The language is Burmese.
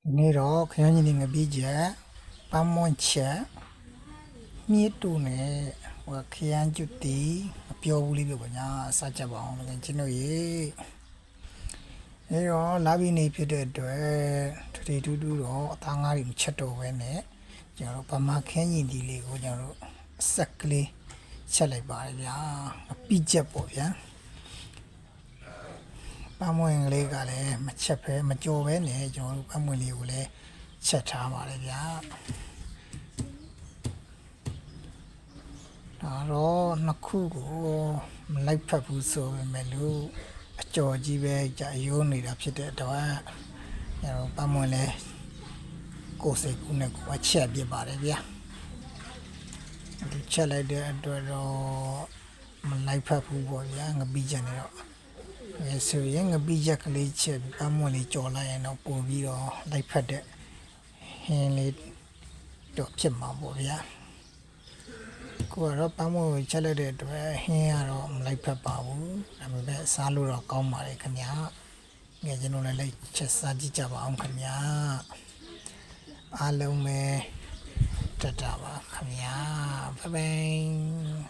နေ့တော့ခရမ်းကြီးနေငပြည့်ချက်ပန်းမွန့်ချက်မြစ်တူနဲ့ဟိုခရမ်းကျွတ်တီမပြောဘူးလေးပြောပါညာစကြပါအောင်လည်းကျွန်တော်ရေအဲ့တော့လာပြီးနေဖြစ်တဲ့အတွက်ထထူးထူးတော့အသားငါးတွေမချက်တော့ဘဲနဲ့ကျွန်တော်တို့ဗမာခင်းကြီးဒီလေးကိုကျွန်တော်တို့အဆက်ကလေးချက်လိုက်ပါတယ်ဗျာပြီးချက်ပေါ့ဗျာပန်းမွင့်ကလေးကလည်းမချက်ပဲမကြော်ပဲနဲ့ကျွန်တော်တို့ပန်းမွင့်လေးကိုလည်းချက်ထားပါတယ်ဗျာဒါတော့နှစ်ခုကိုမလိုက်ဖက်ဘူးဆိုပေမဲ့လို့အကြော်ကြီးပဲကြာရိုးနေတာဖြစ်တဲ့အတွက်ကျွန်တော်ပန်းမွင့်လေးကိုယ်စိတ်ကူးနဲ့ကိုယ်ချက်ပြပါတယ်ဗျာဒီချက်လိုက်တဲ့အတွက်တော့မလိုက်ဖက်ဘူးပေါ့ဗျာငပိချက်နေတော့ဆိုရင်ငပိချက်ကလေးချက်ပန်းမွင့်လေးကြော်လိုက်ရင်တော့ပို့ပြီးတော့လိုက်ဖက်တဲ့ဟင်းလေးတော့ဖြစ်မှာပေါ့ဗျာကိုကတော့ပန်းမွင့်ကိုချက်လိုက်တဲ့အတွက်ဟင်းကတော့မလိုက်ဖက်ပါဘူးဒါပေမဲ့စားလို့တော့ကောင်းပါတယ်ခင်ဗျာငယ်ကျွန်တော်လည်းလိုက်ချက်စားကြည့်ကြပါအောင်ခင်ဗျာအားလုံးပဲတတ်တာပါခင်ဗျာဘိုင်ဘိုင်